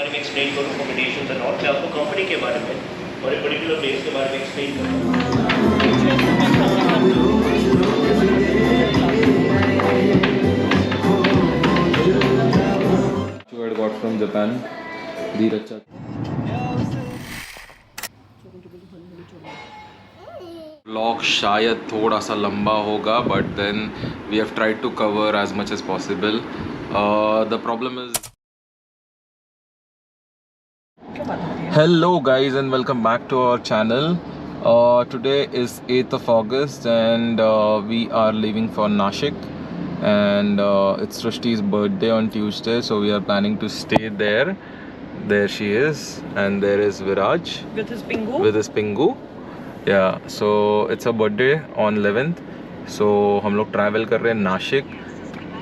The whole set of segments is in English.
बारे में एक्सप्लेन करूँ, अकोमोडेशन एंड ऑल, मैं आपको कंपनी के बारे में और एक पर्टिकुलर प्लेस के बारे में explain I got from Japan. Dhiraj. Vlog शायद थोड़ा सा लंबा होगा, but then we have tried to cover as much as possible. The problem is. Hello guys and welcome back to our channel. Today is 8th of August and we are leaving for Nashik, and it's Srishti's birthday on Tuesday, so we are planning to stay there. There she is, and there is Viraj with his Pingu. Yeah, so it's her birthday on 11th. So हम लोग travel कर रहे हैं नाशिक.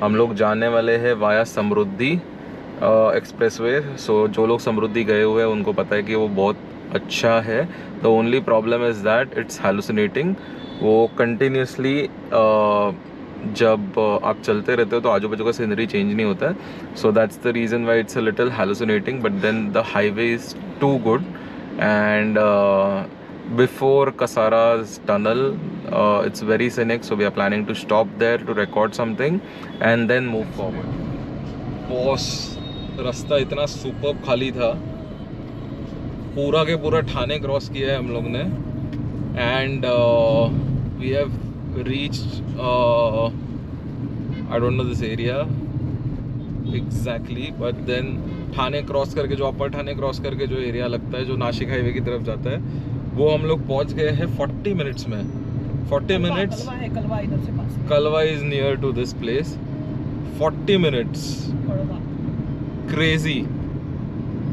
हम लोग जाने वाले हैं वाया समृद्धि एक्सप्रेसवे. सो जो लोग समृद्धि गए हुए हैं उनको पता है कि वो बहुत अच्छा है. The only problem is that it's hallucinating. वो कंटिन्यूसली जब आप चलते रहते हो तो आजू बाजू का सीनरी चेंज नहीं होता है. So that's the reason why it's a little hallucinating, but then the highway is too good. And before Kasara's tunnel, it's very scenic, so we are planning to stop there to record something and then move forward. Boss, रास्ता इतना superb खाली था. पूरा के पूरा Thane cross किया है हम लोग ने. And we have reached, I don't know this area exactly, but then Thane cross करके जो अपर ठाणे क्रॉस करके जो एरिया लगता है जो नाशिक हाईवे की तरफ जाता है, वो हम लोग पहुंच गए हैं 40 मिनट्स में. 40 minutes. Kalwa is near to this place. 40 minutes. Crazy.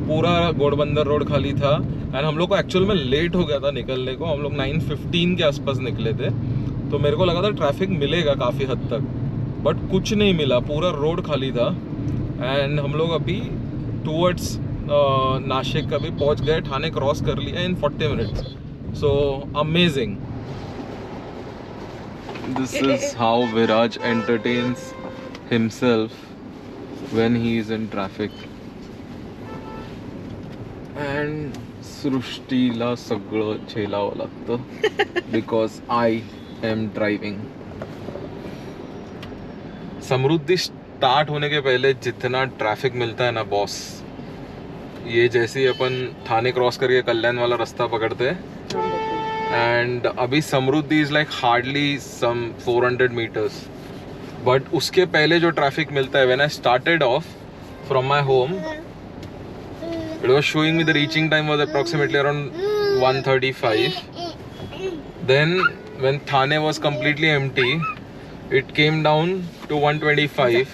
पूरा घोड़बंदर रोड खाली था. एंड हम लोग को एक्चुअल में लेट हो गया था निकलने को. हम लोग 9:15 के आसपास निकले थे, तो मेरे को लगा था ट्रैफिक मिलेगा काफ़ी हद तक, बट कुछ नहीं मिला. पूरा रोड खाली था. एंड हम लोग अभी टूवर्ड्स नाशिक अभी पहुंच गए. ठाणे क्रॉस कर लिया in 40 minutes. So amazing. This is how Viraj entertains himself when he is in traffic. And सृष्टीला सगळं झेलावं लागतं because I am driving. Samruddhi start होने के पहले जितना ट्रैफिक मिलता है ना बॉस, ये जैसे ही अपन ठाणे क्रॉस करके कल्याण वाला रास्ता पकड़ते हैं, एंड अभी Samruddhi is like hardly some 400 metres. But उसके पहले जो ट्रैफिक मिलता है, when I started off from my home, it was showing me the reaching time was approximately around 1:35. Then when Thane was completely empty, it came down to 1:25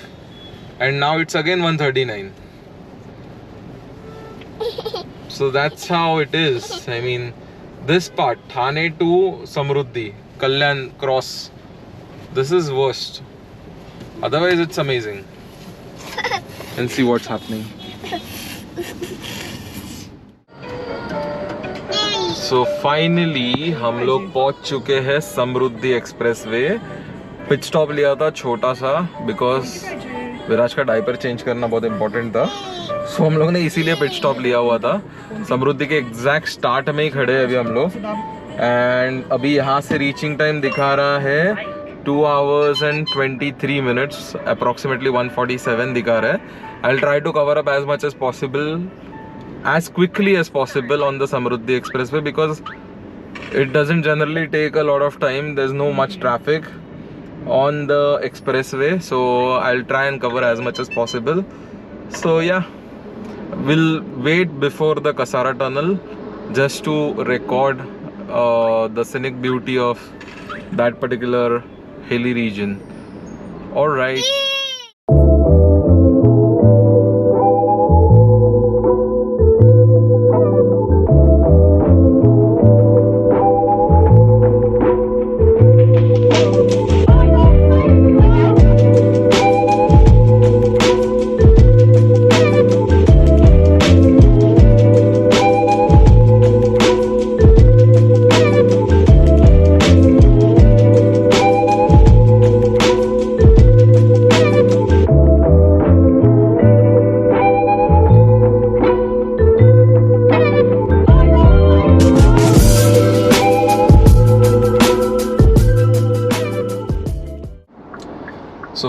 and now it's again 1:39. So that's how it is. I mean, this part Thane to Samruddhi Kalyan cross, this is worst. Otherwise it's amazing. And see what's happening. So finally हम लोग पहुंच चुके हैं समृद्धि expressway. Pitch stop लिया था छोटा सा, because विराज का डायपर चेंज करना बहुत इंपॉर्टेंट था. सो हम लोग ने इसीलिए पिच स्टॉप लिया हुआ था. समृद्धि के एग्जैक्ट स्टार्ट में ही खड़े हैं अभी हम लोग. एंड अभी यहाँ से रीचिंग टाइम दिखा रहा है 2 hours and 23 minutes, अप्रॉक्सीमेटली 1:47 दिखा रहा है. I will try to cover up as much as possible, as quickly as possible on the Samruddhi expressway, because it doesn't generally take a lot of time. There is no much traffic on the expressway, so I'll try and cover as much as possible. So yeah, we'll wait before the Kasara tunnel just to record the scenic beauty of that particular hilly region. All right.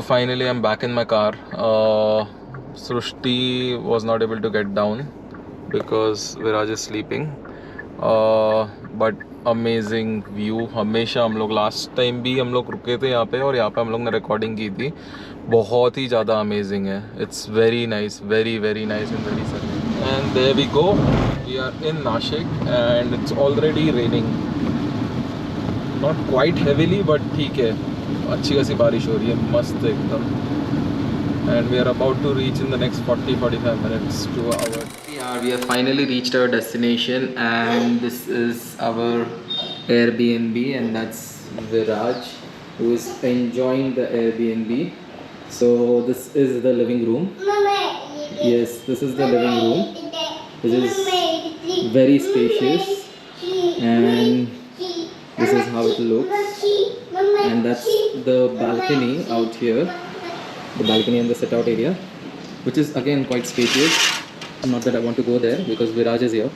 finally I'm back in my car. Srushti was not able to get down because Viraj is sleeping. But amazing view. हमेशा हम लोग last time भी हम लोग रुके थे यहाँ पे और यहाँ पे हम लोग ने रिकॉर्डिंग की थी. बहुत ही ज़्यादा अमेजिंग है. It's very nice, very very nice and very serving. And there we go. We are in Nashik and it's already raining. Not quite heavily but ठीक है, अच्छी खासी बारिश हो रही है, मस्त एकदम. And we are about to reach in the next 40-45 minutes to our. Yeah, we have finally reached our destination, and this is our Airbnb, and that's Viraj, who is enjoying the Airbnb. So this is the living room. Yes, this is the living room, which is very spacious, and this is how it looks. And that's the balcony out here. The balcony and the sit out area, which is again quite spacious. Not that I want to go there because Viraj is here.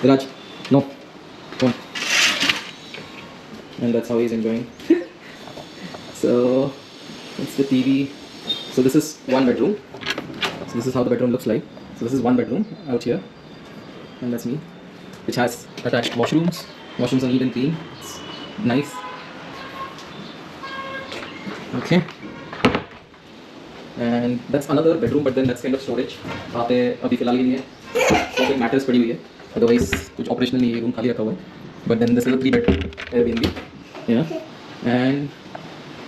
Viraj, no, come on. And that's how he's enjoying. So it's the TV. So this is one bedroom. So this is how the bedroom looks like. So this is one bedroom out here, and that's me, which has attached washrooms. Washrooms are neat and clean. It's nice. Okay. And that's another bedroom, but then that's kind of storage. वहाँ पे अभी फिलहाल के लिए तो matters पड़ी हुई है, अदरवाइज कुछ ऑपरेशनल नहीं है, रूम खाली रखा हुआ है. But then this is a 3-bed Airbnb, yeah. And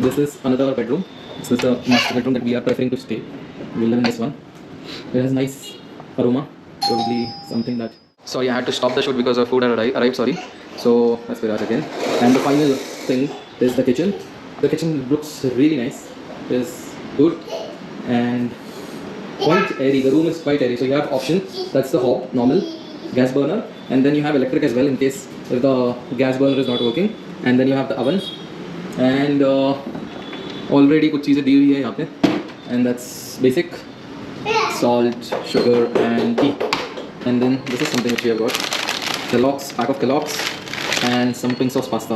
this is another bedroom. This is the master bedroom that we are preferring to stay. We'll live in this one. It has nice aroma, probably something that. Sorry, I had to stop the shoot because our food had arrived. Sorry. So that's Viraj again. And the final thing is the kitchen. The kitchen looks really nice. It's good. And quite airy. The room is quite airy, so you have options. That's the hob, normal gas burner, and then you have electric as well in case if the gas burner is not working. And then you have the oven, and already कुछ चीज़ें दी हुई है यहाँ पे. And that's basic: salt, sugar, and tea. And then this is something which we have got: Kellogg's, pack of Kellogg's, and some pink sauce pasta.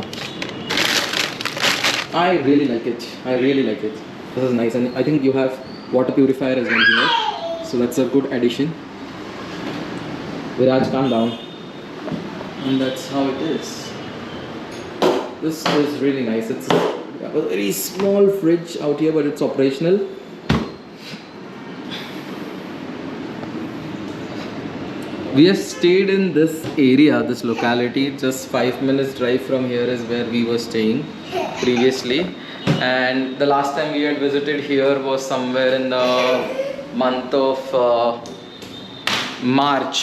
I really like it. I really like it. This is nice, and I think you have water purifier as well here, so that's a good addition. Viraj, calm down. And that's how it is. This is really nice. It's a very small fridge out here, but it's operational. We have stayed in this area, this locality. Just 5 minutes drive from here is where we were staying previously. And the last time we had visited here was somewhere in the month of March.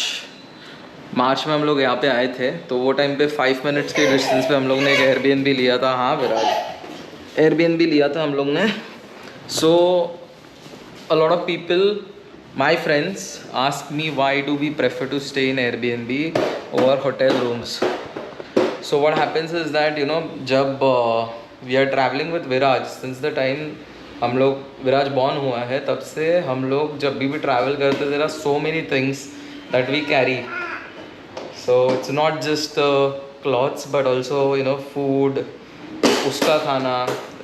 मार्च में हम लोग यहाँ पे आए थे, तो वो time पे 5 मिनट्स के डिस्टेंस पे हम लोग ने एक एयरबीएनबी लिया था. हाँ विराज, एयरबीएनबी लिया था हम लोग ने. सो a lot of people, my friends, ask me why do we prefer to stay in Airbnb over hotel rooms. So what happens is that, you know, जब we are traveling with Viraj, since the time हम लोग विराज born हुआ है तब से हम लोग जब भी ट्रैवल करते, there are so many things that we carry. So it's not just clothes but also, you know, food, उसका खाना,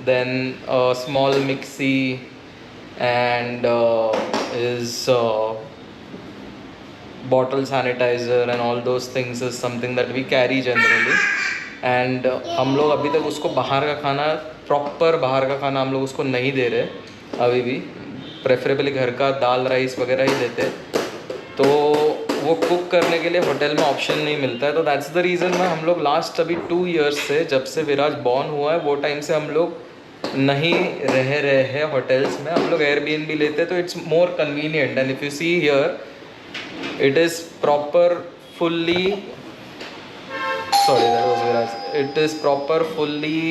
then a small mixie, and is bottle sanitizer, and all those things is something that we carry generally. And हम लोग अभी तक उसको बाहर का खाना, प्रॉपर बाहर का खाना हम लोग उसको नहीं दे रहे अभी भी. प्रेफरेबली घर का दाल राइस वगैरह ही देते. तो वो कुक करने के लिए होटल में ऑप्शन नहीं मिलता है. तो दैट्स द रीज़न में हम लोग लास्ट अभी 2 years से, जब से विराज बॉर्न हुआ है वो टाइम से हम लोग नहीं रह रहे हैं होटल्स में. हम लोग एयरबीएनबी लेते हैं, तो it's more convenient. And if you see here, it is proper fully, sorry, that was Viraj. It is proper fully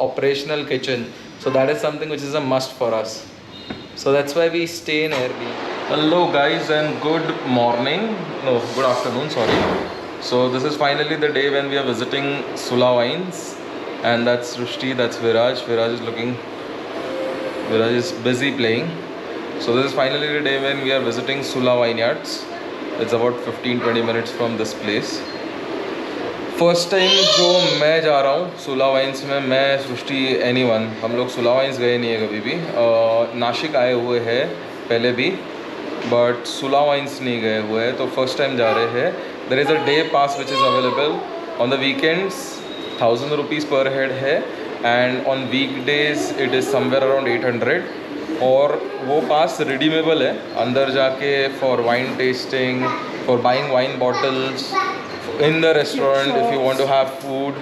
operational kitchen, so that is something which is a must for us. So that's why we stay in Airbnb. Hello guys and good morning. No, good afternoon, sorry. So this is finally the day when we are visiting Sula Wines, and that's Srushti, that's Viraj. Viraj is busy playing. So this is finally the day when we are visiting Sula Vineyards. It's about 15-20 minutes from this place. First time जो मैं जा रहा हूँ सुला wines में, मैं सृष्टि anyone, हम लोग सुला वाइन्स गए नहीं है कभी भी। नासिक आए हुए हैं पहले भी, बट सुला वाइन्स नहीं गए हुए हैं, तो फर्स्ट टाइम जा रहे हैं। There is a day pass which is available on the weekends, 1000 rupees per head है, and on week days it is somewhere around 800। और वो पास रिडीमेबल है अंदर जाके for wine tasting, for buying wine bottles in the restaurant, if you want to have food,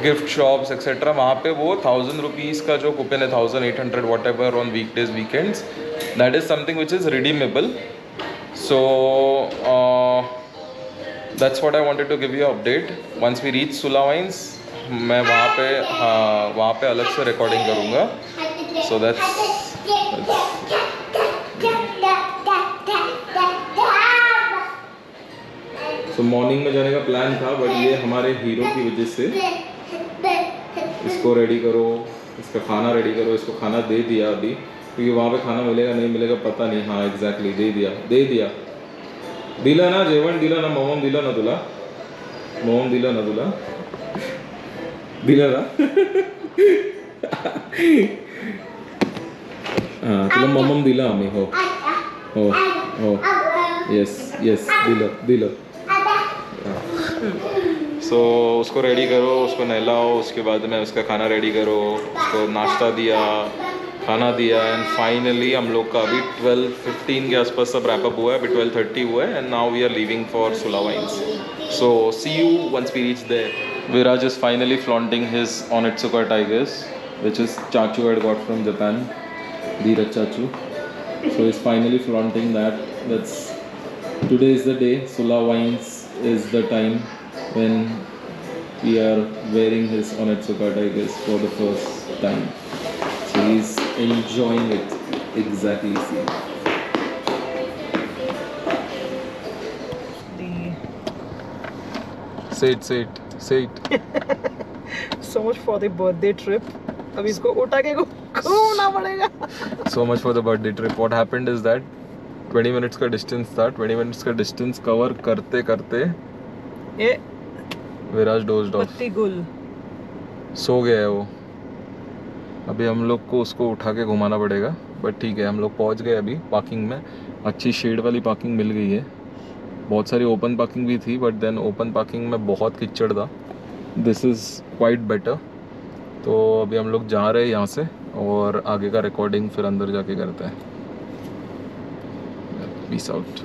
gift shops etcetera. वहाँ पे वो 1000 rupees का जो कूपन है, 1800 whatever on week days weekends, that is something which is redeemable. So that's what I wanted to give you update. Once we reach Sula wines, मैं वहाँ पे अलग से रिकॉर्डिंग करूँगा। सो दैट्स तो मॉर्निंग में जाने का प्लान था, बट ये हमारे हीरो की वजह से, इसको रेडी करो, इसका खाना रेडी करो, इसको खाना दे दिया अभी, क्योंकि वहाँ पे खाना मिलेगा नहीं मिलेगा पता नहीं। हाँ एग्जैक्टली दे दिया दिला ना जेवण, दिला ना मोमम, दिला ना तुला मोमम, दिला ना तुला दिला ना हाँ तुला मोमम दिला आम्ही, हो यस दिलं। सो उसको रेडी करो, उसको नहलाओ, उसके बाद में उसका खाना रेडी करो, उसको नाश्ता दिया, खाना दिया, एंड फाइनली हम लोग का अभी 12:15 के आसपास सब रैपअप हुआ है, अभी 12:30 हुआ है, and now we are leaving for Sula wines. So see you once we reach there. Viraj is finally flaunting his Onitsuka Tigers which is Chachu had got from Japan, Dheeraj Chachu. So he's finally flaunting that. Today is the day. Sula Wines is the time when we are wearing his Onitsuka Tigers for the first time. So he's enjoying it. Exactly. Say it. So much for the birthday trip. अभी इसको उठा के घूमना पड़ेगा। So much for the birthday trip. What happened is that 20 minutes का distance था, 20 minutes का distance cover करते करते ये विराज डोज्ड ऑफ, पत्ती गुल सो गया है वो। अभी हम लोग को उसको उठा के घुमाना पड़ेगा, बट ठीक है। हम लोग पहुंच गए अभी पार्किंग में, अच्छी शेड वाली पार्किंग मिल गई है। बहुत सारी ओपन पार्किंग भी थी, बट देन ओपन पार्किंग में बहुत कीचड़ था। This is quite better. तो अभी हम लोग जा रहे हैं यहाँ से, और आगे का रिकॉर्डिंग फिर अंदर जाके करते हैं। Peace out.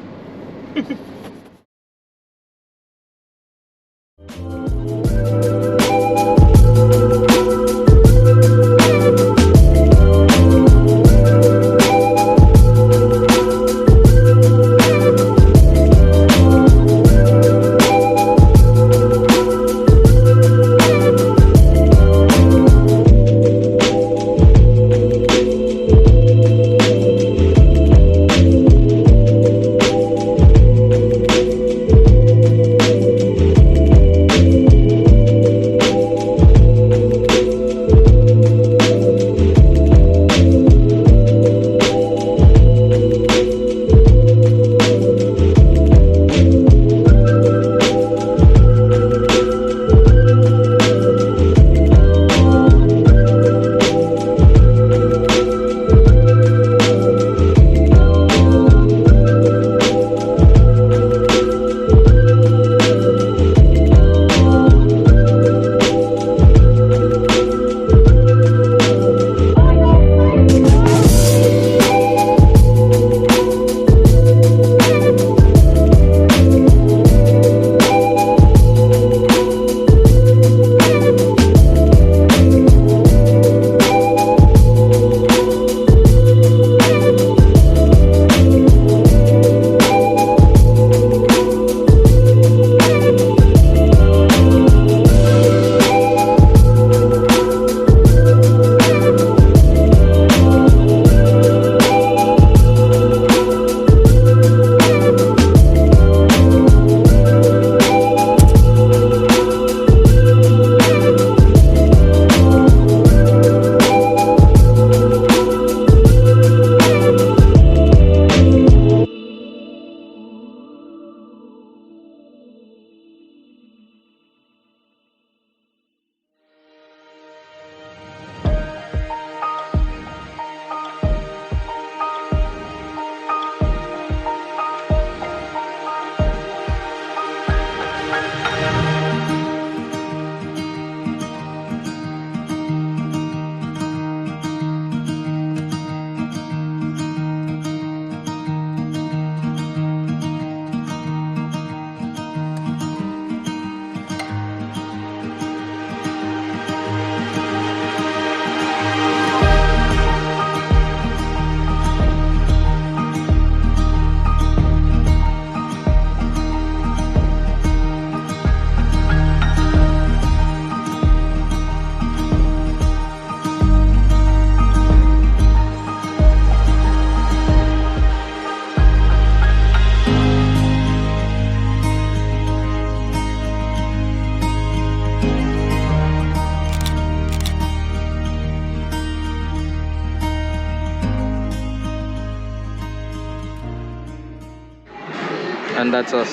And that's us,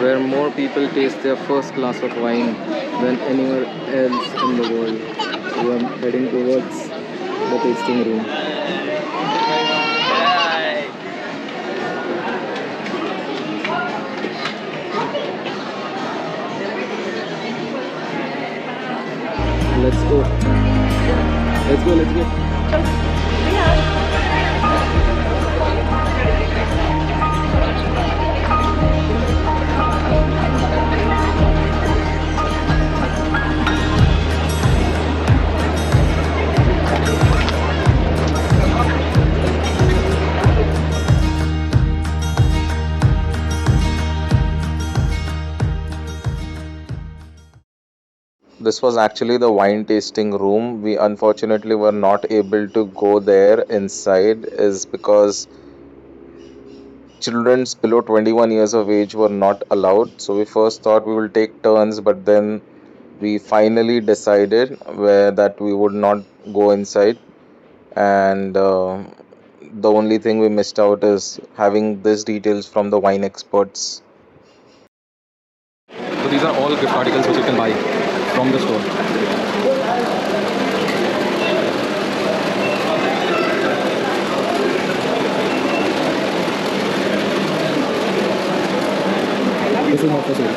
where more people taste their first glass of wine than anywhere else in the world. We are heading towards the tasting room. Let's go. Let's go, let's go. This was actually the wine tasting room. We unfortunately were not able to go there inside, is because children below 21 years of age were not allowed. So we first thought we will take turns, but then we finally decided that we would not go inside. And the only thing we missed out is having these details from the wine experts. So these are all gift articles which you can buy from the store. This is not for sale.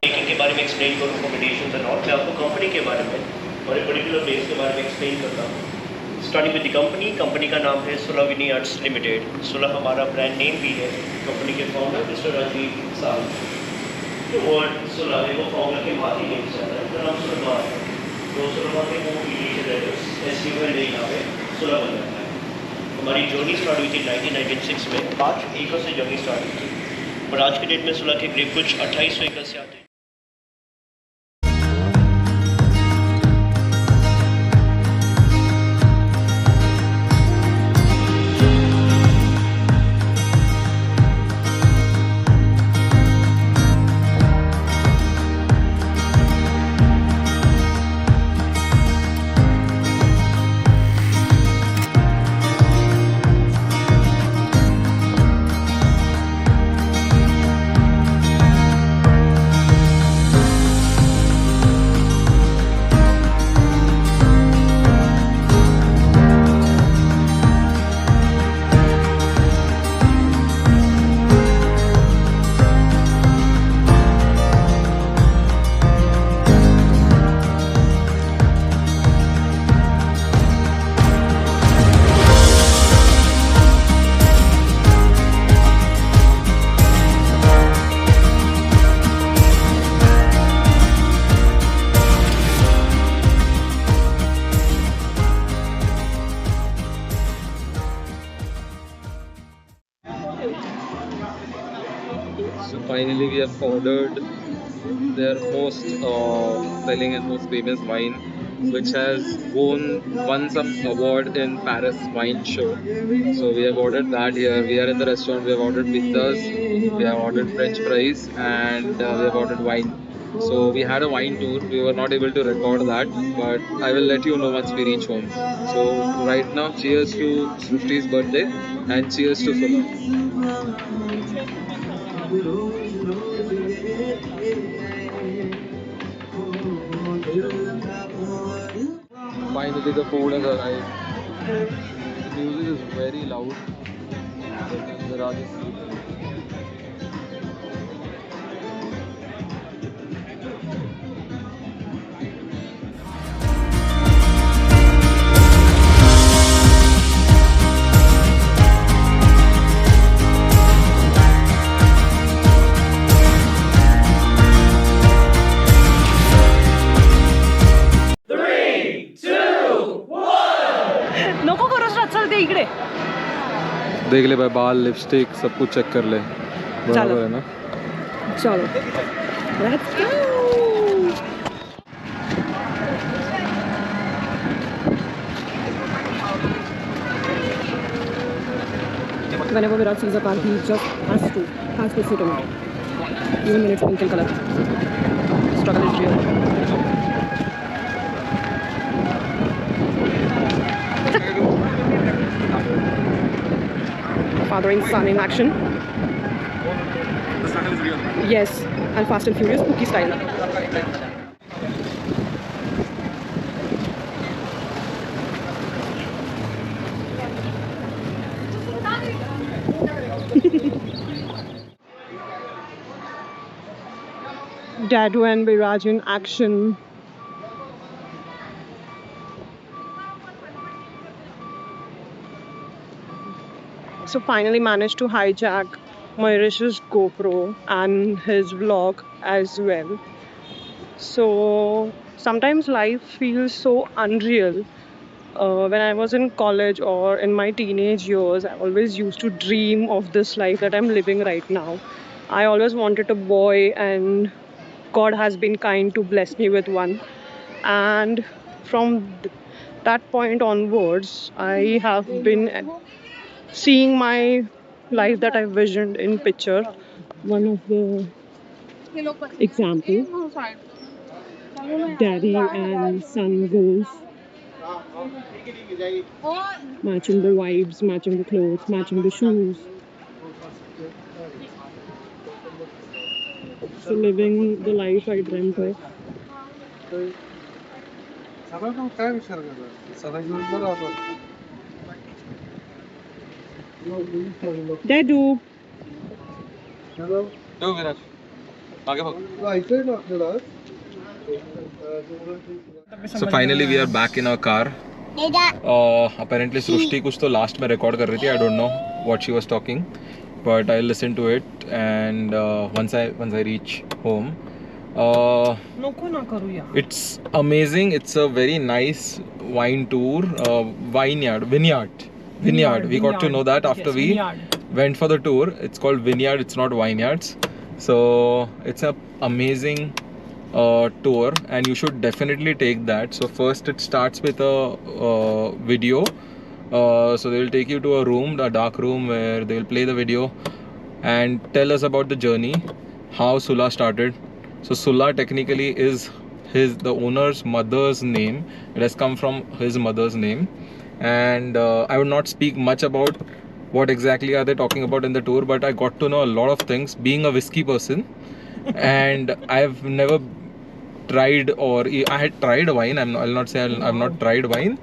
Making के बारे में explain करूँ, combination and all, मैं आपको company के बारे में और एक पर्टिकुलर बेस के बारे में एक्सप्लेन करता हूँ. स्टार्टिंग विद द कंपनी का नाम है सोलह विनीयार्ड्स लिमिटेड. सोलह हमारा ब्रांड नेम भी है. कंपनी के फाउंडर मिस्टर राजीव साहब, जो वर्ड सोलह है वो फाउंडर के बाद ही नेम से आता है. उनका नाम सोलह है, तो सोलह के वो रिलेटेड एड्रेस एसटीएल डे यहाँ पे सोलह बन जाता है. हमारी जर्नी स्टार्ट हुई थी 1996 में. 5 एकड़ से जर्नी स्टार्ट हुई थी, और आज के डेट में सोलह के करीब कुछ 2800 एकड़ से आते हैं. So finally we have ordered their most selling and most famous wine, which has won some award in Paris Wine Show. So we have ordered that here. We are in the restaurant. We have ordered pizzas, we have ordered French fries, and we have ordered wine. So we had a wine tour. We were not able to record that, but I will let you know once we reach home. So right now, cheers to Srishti's birthday and cheers to Sola. Finally the food has arrived. The music is very loud. There are these नको करू चल ते इकडे. देख ले भाई, बाल, lipstick सब कुछ चेक कर ले. बराबर है ना? चलो let's go. Whenever Virat sees a car, he just has to sit in it. Even when it's pink in color. Struggle is real. showing Sun in action. The style is real. Yes, and Fast and Furious Pookie style. Dadu and Biraj in action. So finally managed to hijack Mauritius GoPro and his vlog as well. So sometimes life feels so unreal. When I was in college or in my teenage years, I always used to dream of this life that I'm living right now. I always wanted a boy, and God has been kind to bless me with one. And from that point onwards, I have been seeing my life that I visioned in picture. One of the example, daddy and son goals, matching the vibes, matching the clothes, matching the shoes. So living the life I dreamt of. Dadu. Go Viraj. आगे भाग. So finally we are back in our car. Apparently Srushti कुछ तो last में record कर रही थी. I don't know what she was talking, but I'll listen to it and once I reach home. It's amazing. It's a very nice wine tour. Vineyard. We got to know that after we went for the tour. It's called Vineyard. It's not vineyards. So it's a amazing tour, and you should definitely take that. So first it starts with a video. So they will take you to a room, a dark room, where they will play the video and tell us about the journey, how Sula started. So Sula technically is the owner's mother's name. It has come from his mother's name, and I would not speak much about what exactly are they talking about in the tour, but I got to know a lot of things being a whiskey person. And I've never tried, or I had tried wine. I'll not say I've not tried wine,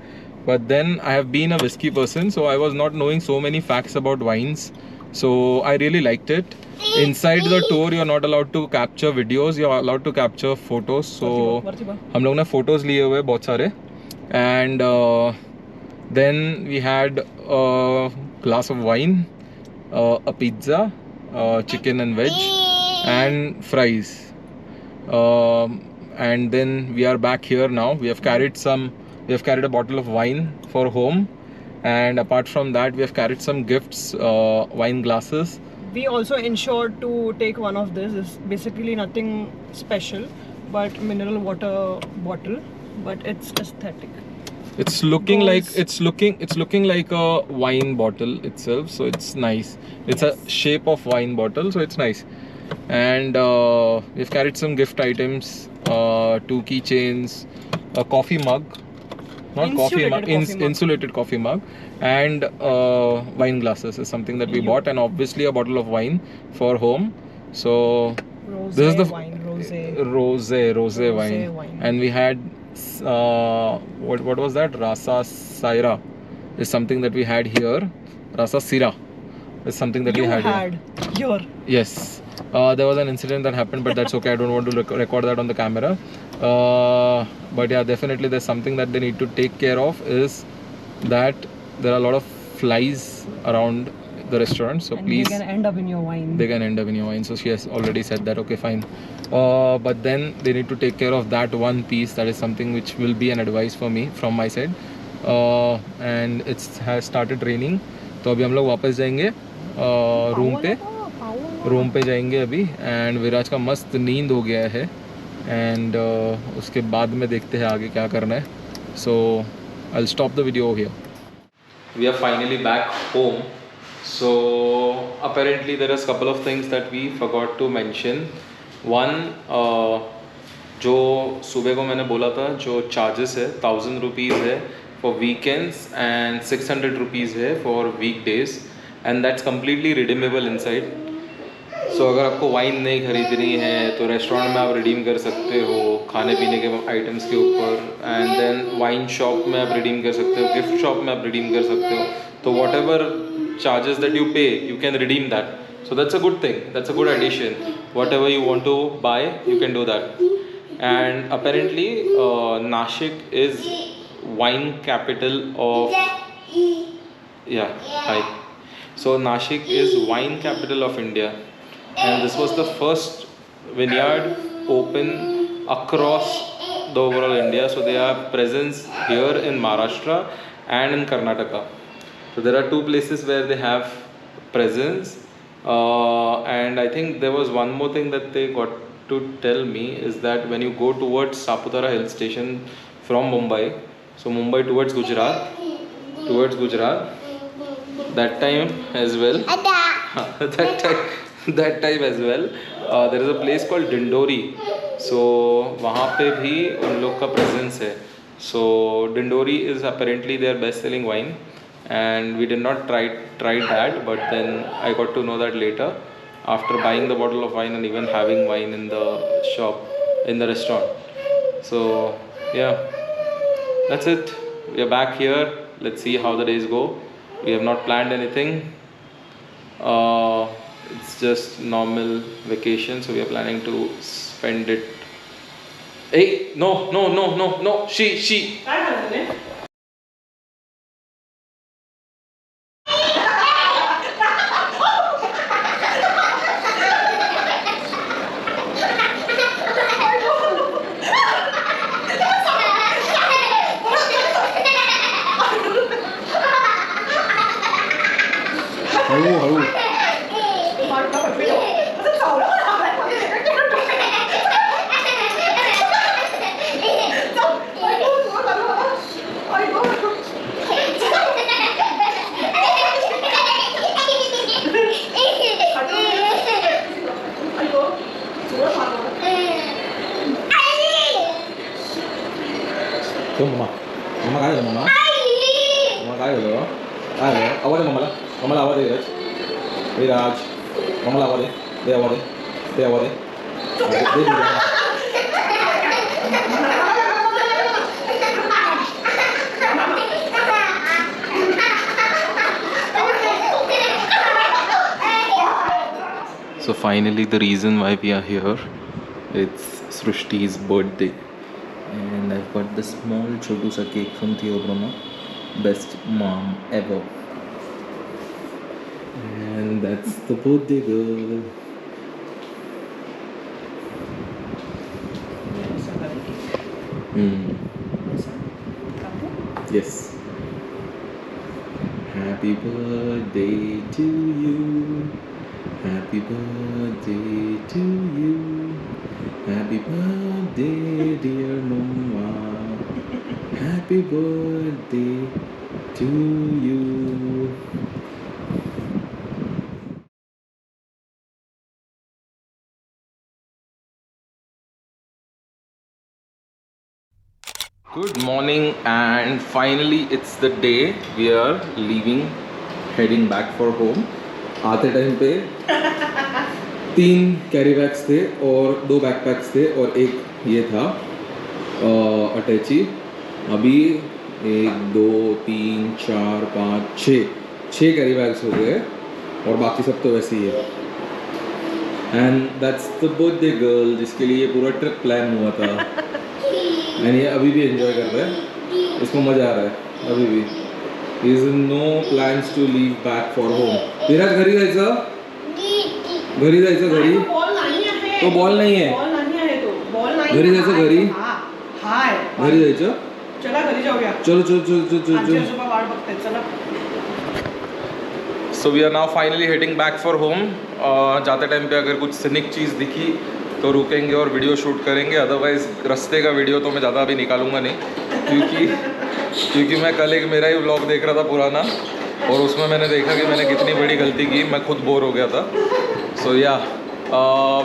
but then I have been a whiskey person, so I was not knowing so many facts about wines. So I really liked it. Inside the tour you're not allowed to capture videos, you're allowed to capture photos. So हम लोग ने photos लिए हुए बहुत सारे, and then we had a glass of wine, a pizza, chicken and veg, and fries. And then we are back here now. We have carried a bottle of wine for home, and apart from that we have carried some gifts, wine glasses. We also ensured to take one of this. It's basically nothing special, but mineral water bottle, but it's aesthetic. It's looking like it's looking like a wine bottle itself, so it's nice. It's a shape of wine bottle, so it's nice. And we've carried some gift items, 2 keychains, a coffee mug, insulated coffee mug, and wine glasses is something that we bought, and obviously a bottle of wine for home. So this is the rosé wine, and we had what was that? Rasa Saira is something that we had here. Rasa Sira is something that we had here. Yes. There was an incident that happened, but that's okay. I don't want to record that on the camera. But yeah, definitely there's something that they need to take care of, is that there are a lot of flies around the restaurant. So please, they can end up in your wine. So she has already said that. Okay, fine. But then they need to take care of that one piece. That is something which will be an advice for me from my side. And it has started raining. तो अभी हम लोग वापस जाएंगे room पे जाएंगे अभी, and विराज का मस्त नींद हो गया है, एंड उसके बाद में देखते हैं आगे क्या करना है. So I will stop the video here. We are finally back home. So apparently there is couple of things that we forgot to mention. One, जो सुबह को मैंने बोला था, जो चार्जेस है 1000 रुपीज़ है फॉर वीकेंड्स एंड 600 रुपीज़ है for weekdays. And that's completely redeemable inside. So अगर आपको वाइन नहीं खरीदनी है तो रेस्टोरेंट में आप रिडीम कर सकते हो खाने पीने के आइटम्स के ऊपर. एंड देन वाइन शॉप में आप रिडीम कर सकते हो, गिफ्ट शॉप में आप रिडीम कर सकते हो. तो what ever charges that you pay, you can redeem that. So that's a good thing, that's a good addition. Whatever you want to buy, you can do that. And apparently Nashik is wine capital of, yeah, hi. So Nashik is wine capital of India, and this was the first vineyard open across the overall India. So they have presence here in Maharashtra and in Karnataka. So there are two places where they have presence, and I think there was one more thing that they got to tell me is that when you go towards Saputara hill station from Mumbai, so Mumbai towards Gujarat, that time as well, that time as well, there is a place called Dindori. So वहाँ पे भी उन लोग का presence है. So Dindori is apparently their best selling wine. And we did not try that, but then I got to know that later after buying the bottle of wine and even having wine in the shop, in the restaurant. So yeah, that's it. We are back here. Let's see how the days go. We have not planned anything. It's just normal vacation, so we are planning to spend it. Hey, no, she. हळू. मम्मा काय झालं मम्मा काय झालं आवाज आहे मम्माला आवाज आहे राज मम्माला आवाज आहे दे आवाज आहे So finally the reason why we are here, it's Srushti's birthday. And I've got the small chotu sa cake from Theobrahma. Best mom ever. And that's the birthday girl. Yes. Happy birthday to you. Happy birthday to you. Happy birthday, dear Mama. Happy birthday to you. Good morning, and finally it's the day we are leaving, heading back for home. आते time पे 3 carry bags थे और 2 backpacks थे और एक ये था अटैची. अभी 1 2 3 4 5 6 कैरी बैग्स हो गए और बाकी सब तो वैसे ही है. And that's the birthday girl जिसके लिए पूरा ट्रिप प्लान हुआ था. एंड ये अभी भी एंजॉय कर रहा है, इसको मज़ा आ रहा है अभी भी. He has no plans to leave back for home. विराज घरी जायचं घरी तो बॉल नाही आहे घरी जायचं घरी जायचं. चला घरी जाऊया. चलो. So we are now finally heading back for home. जाते टाइम पे अगर कुछ सिनिक चीज़ दिखी तो रुकेंगे और वीडियो शूट करेंगे. अदरवाइज़ रास्ते का वीडियो तो मैं ज़्यादा अभी निकालूंगा नहीं, क्योंकि मैं कल एक मेरा ही व्लॉग देख रहा था पुराना और उसमें मैंने देखा कि मैंने कितनी बड़ी गलती की. मैं खुद बोर हो गया था. So yeah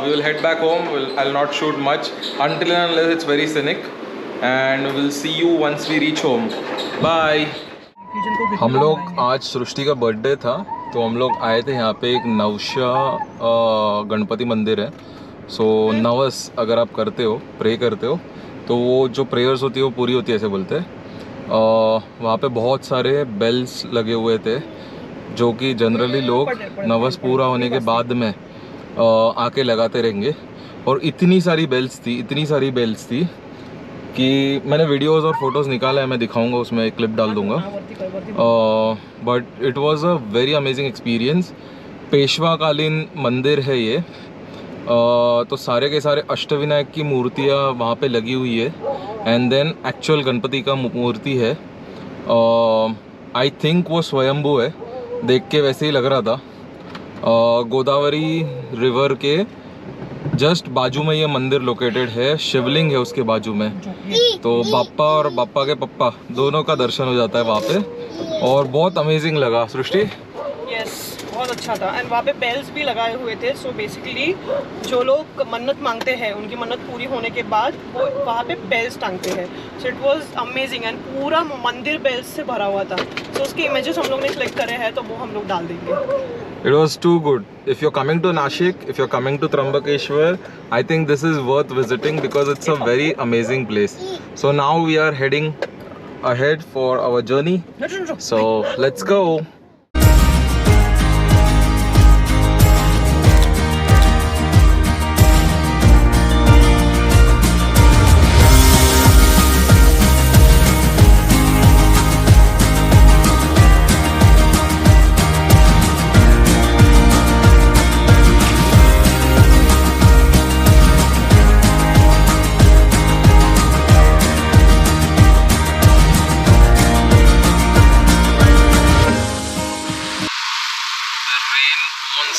we will head back home. I will not shoot much until and unless it's very scenic, and we'll see you once we reach home. Bye. हम लोग आज सृष्टि का बर्थडे था तो हम लोग आए थे यहाँ पे एक नवशा गणपति मंदिर है। सो नवस अगर आप करते हो, प्रे करते हो, तो वो जो प्रेयर्स होती है वो पूरी होती है ऐसे बोलते हैं। वहाँ पे बहुत सारे बेल्स लगे हुए थे जो कि जनरली लोग नवस पूरा होने के बाद में आके लगाते रहेंगे। और इतनी सारी बेल्स थी कि मैंने वीडियोस और फोटोज़ निकाला है, मैं दिखाऊंगा, उसमें एक क्लिप डाल दूंगा। But it was a very amazing experience. पेशवाकालीन मंदिर है ये। तो सारे के सारे अष्टविनायक की मूर्तियाँ वहाँ पे लगी हुई है एंड देन एक्चुअल गणपति का मूर्ति है। आई थिंक वो स्वयंभू है, देख के वैसे ही लग रहा था। गोदावरी रिवर के जस्ट बाजू में ये मंदिर लोकेटेड है, शिवलिंग है उसके बाजू में। तो बाप्पा और बाप्पा के पप्पा दोनों का दर्शन हो जाता है वहाँ पे और बहुत अमेजिंग लगा। सृष्टि? यस, बहुत अच्छा था। एंड वहाँ पे बेल्स भी लगाए हुए थे। सो बेसिकली जो लोग मन्नत मांगते हैं उनकी मन्नत पूरी होने के बाद वो वहाँ पे बेल्स टांगते हैं। So it was amazing and पूरा मंदिर बेल्स से भरा हुआ था। सो उसके इमेजेस हम लोग ने सिलेक्ट करे हैं तो वो हम लोग डाल देंगे। It was too good. If you're coming to Nashik, if you're coming to Trambakeshwar, I think this is worth visiting because it's a very amazing place. So now we are heading ahead for our journey. So let's go.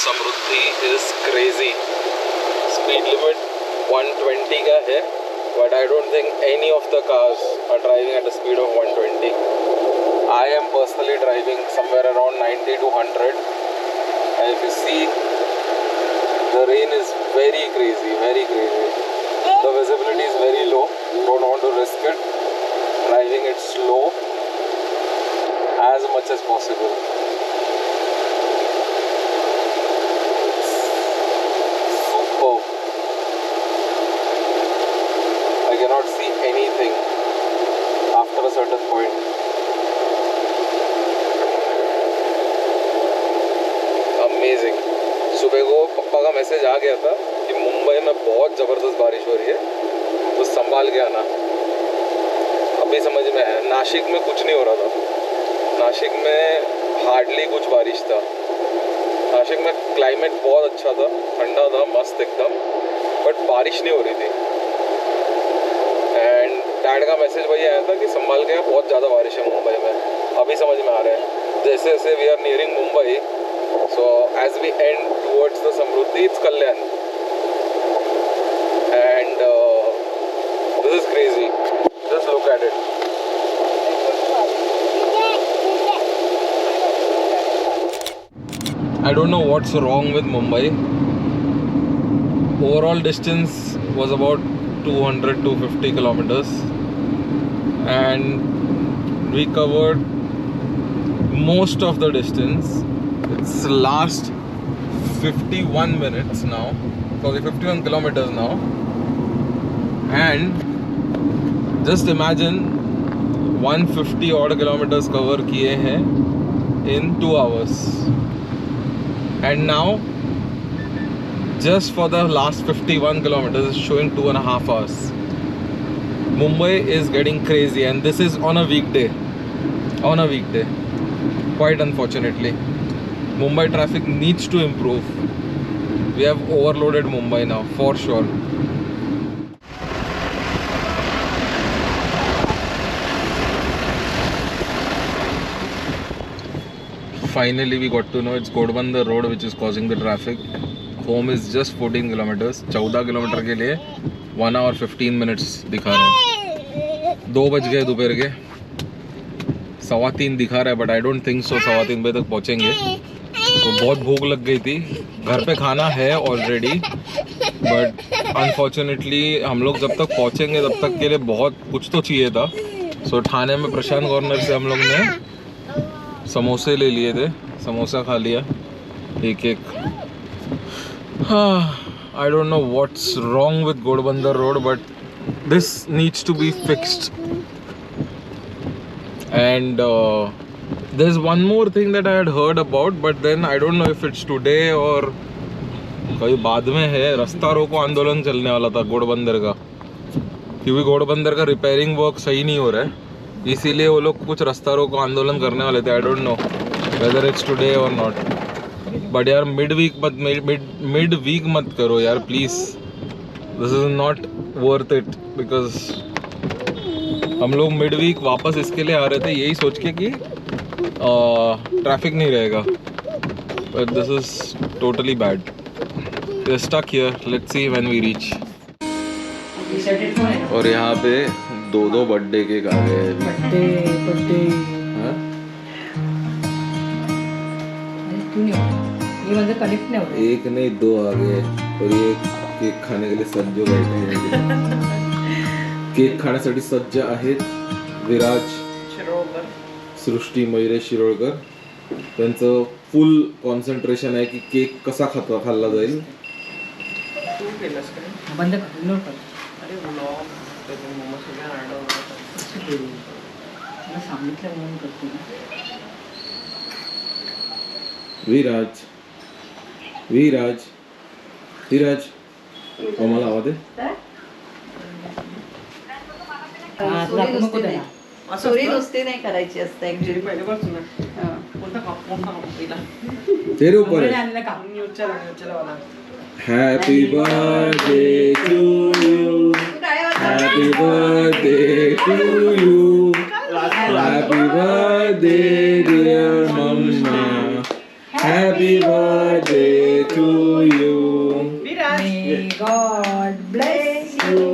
Samriddhi is crazy. Speed limit 120 का है, but I don't think any of the cars are driving at a speed of 120. I am personally driving somewhere around 90 to 100. And if you see, the rain is very crazy, very crazy. The visibility is very low. Don't want to risk it. Driving it slow as much as possible. I cannot see anything after a certain point. Amazing. सुबह को पापा का message आ गया था कि मुंबई में बहुत ज़बरदस्त बारिश हो रही है, तो संभाल के आना। अभी समझ में आया, नासिक में कुछ नहीं हो रहा था। नासिक में हार्डली कुछ बारिश था। नासिक में क्लाइमेट बहुत अच्छा था, ठंडा था, मस्त एकदम, बट बारिश नहीं हो रही थी। एंड डैड का मैसेज वही आया था कि संभाल के, बहुत ज़्यादा बारिश है मुंबई में। अभी समझ में आ रहा है, जैसे जैसे we are nearing Mumbai, so as we end towards the Samruddhi, it's Kalyan, and this is crazy, just look at it. I don't know what's wrong with Mumbai. Overall distance was about 200-250 kilometers and we covered most of the distance. It's last 51 minutes now, sorry, 51 kilometers now, and just imagine 150 odd kilometers cover किए हैं in 2 hours. And now just for the last 51 kilometers it's showing 2.5 hours. Mumbai is getting crazy and this is on a weekday. Quite unfortunately, Mumbai traffic needs to improve. We have overloaded Mumbai now for sure. Finally we got to know it's Ghodbunder road which is causing the traffic. Home is just 14 kilometers. 14 kilometre के लिए 1 hour 15 minutes दिखा रहे हैं। 2 बज गए दोपहर के, 3:15 दिखा रहा है, but I don't think so 3:15 बजे तक पहुँचेंगे। तो बहुत भूख लग गई थी, घर पे खाना है ऑलरेडी, बट अनफॉर्चुनेटली हम लोग जब तक पहुँचेंगे तब तक के लिए बहुत कुछ तो चाहिए था। सो ठाणे में प्रशांत कॉर्नर से हम लोग ने समोसे ले लिए थे, समोसा खा लिया एक एक. I don't know what's wrong with Godbandar Road, but this needs to be fixed. And there's one more thing that I had heard about, but then I don't know if it's today or कहीं बाद में है. रास्ता रोको आंदोलन चलने वाला था घोड़बंदर का, क्योंकि घोड़बंदर का रिपेयरिंग वर्क सही नहीं हो रहा है, इसीलिए वो लोग कुछ रास्ता रोको आंदोलन करने वाले थे. आई don't know whether it's today और नॉट, बट यार मिड वीक मत करो यार please. This is not worth it, because हम लोग मिड वीक वापस इसके लिए आ रहे थे यही सोच के कि ट्रैफिक नहीं रहेगा, but this is totally bad. We are stuck here, let's see when we reach. और यहाँ पे दो बर्थडे केक आ गए हैं. बर्थडे हाँ? ये मतलब कनेक्ट नहीं हो रहा. एक नहीं दो आ गए, और ये केक खाने के लिए सज्ज बैठे हैं. केक खाण्यासाठी सज्ज आहेत विराज शिरोळकर, सृष्टी मयुरेश शिरोळकर. त्यांचं फुल कॉन्सन्ट्रेशन आहे की केक कसा खाल्ला जाईल. तू केलंस काय? बंद कर, इग्नोर कर. अरे व्लॉग त्यातून मम्मा सगळ्या आरडा मला सांगितलं म्हणून करते ना. विराज विराज विराज मला आवाज दे. हा, तुला दाखवू नको त्याला. चोरी दोस्ती नाही करायची असते ऍक्च्युली. पहिल्यापासून कोणता कोणता पहिला तेरे ऊपर मोबाईल है. आणलं का? न्यूजच्या वाला Happy birthday to you. Happy birthday to you. Happy birthday dear mama. Happy birthday to you. May God bless you.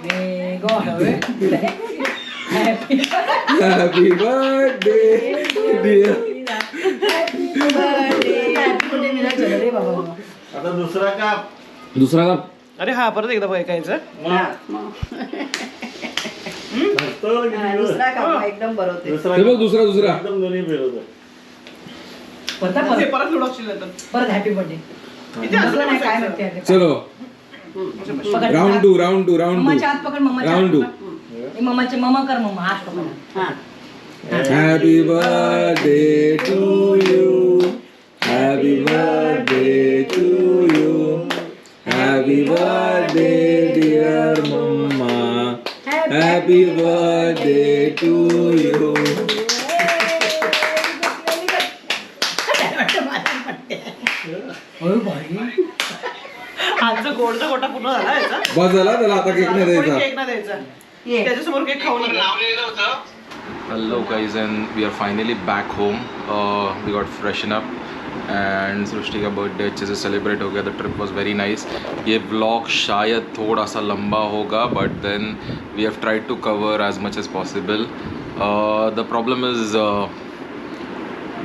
May God bless you. Happy birthday dear. Happy birthday मिला चल रे बाबा. आता दुसरा का दूसरा का अरे हा परत एकदा ऐकायचं. दुसरा काम एकदम बरं होते. हे बघ दुसरा एकदम दोन्ही फिरवतो. परत लुडवशील तर परत हॅपी बर्थडे. नाही काय माहिती आहे. चलो पकड. राउंड टू मम्माच्या हात पकड. मम्माच्या राउंड टू. हात. मम्माचे मम्मा कर. मम्मा हात पकड. हा. Happy birthday to you. Happy birthday to you. Happy birthday dear mama. Happy birthday to you. आजचा गोडचा गोटा पूर्ण झाला याचा. बस झाला त्याला आता केक नाही द्यायचा. केक नाही द्यायचा. त्याच्यासमोर केक खाऊ नका. Hello guys, and we are finally back home. We got freshen up and सृष्टि का बर्थडे अच्छे से सेलिब्रेट हो गया. The trip was very nice. ये व्लॉग शायद थोड़ा सा लंबा होगा, but then we have tried to cover as much as possible. The problem is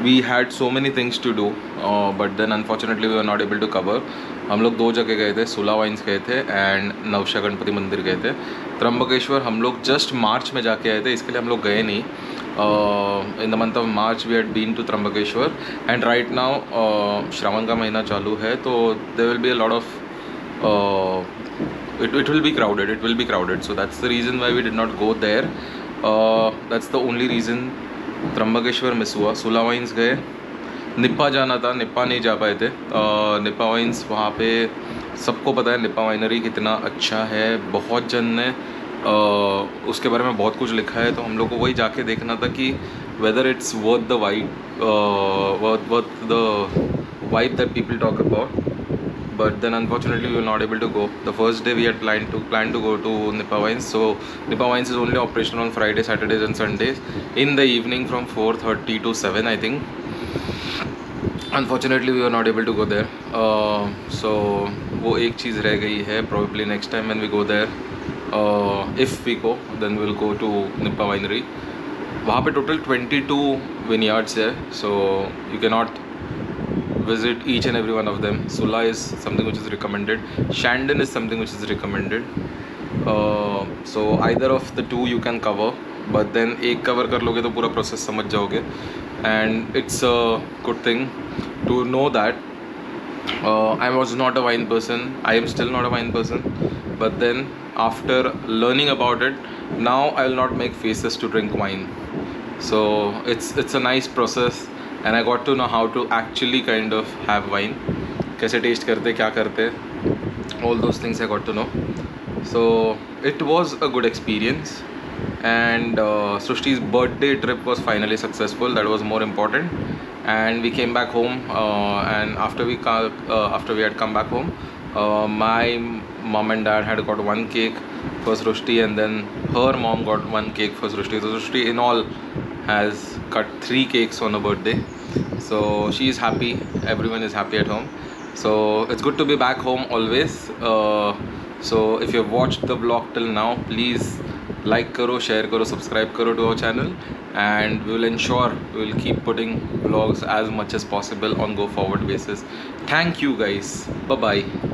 we had so many things to do, but then unfortunately we are not able to cover. हम लोग दो जगह गए थे, सुला वाइन्स गए थे and nausea Ganpati मंदिर गए थे. त्र्यंबकेश्वर हम लोग जस्ट मार्च में जाके आए थे, इसके लिए हम लोग गए नहीं. In the month of March we had been to Trimbakeshwar and right now Shravan का महीना चालू है, तो there will be a lot of it will be crowded, so that's the reason why we did not go there. That's the only reason. Trimbakeshwar miss हुआ. सुला wines गए. Nipah जाना था, निप्पा नहीं जा पाए थे. निप्पा वाइन्स वहाँ पे सबको पता है निप्पा वाइनरी कितना अच्छा है. बहुत जन ने उसके बारे में बहुत कुछ लिखा है, तो हम लोग को वही जाके देखना था कि whether it's worth the vibe that people talk about. But then unfortunately we were not able to go. The first day we had planned to go to Nippa Wines. So Nippa Wines is only operational on Friday, Saturdays and Sundays in the evening from 4:30 to 7 I think. Unfortunately we were not able to go there. So वो एक चीज़ रह गई है. Probably next time when we go there, if we go, then we'll go to Nippa Winery. वहाँ पे total 22 vineyards है. So you cannot visit each and every one of them. Sula is something which is recommended. Shandon is something which is recommended. So either of the two you can cover, but then एक cover कर लोगे तो पूरा process समझ जाओगे. and it's a good thing to know that I was not a wine person. I am still not a wine person, but then after learning about it, now I will not make faces to drink wine. So it's a nice process, and I got to know how to actually kind of have wine. कैसे taste करते, क्या करते, all those things I got to know. So it was a good experience, and Srushti's birthday trip was finally successful. That was more important, and we came back home. And after we had come back home, my mom and dad had got one cake for Srushti, and then her mom got one cake for Srushti. So Srushti in all has cut 3 cakes on her birthday. So she is happy. Everyone is happy at home. So it's good to be back home always. So if you've watched the vlog till now, please like karo, share karo, subscribe karo to our channel, and we will ensure we will keep putting vlogs as much as possible on go forward basis. Thank you guys. Bye bye.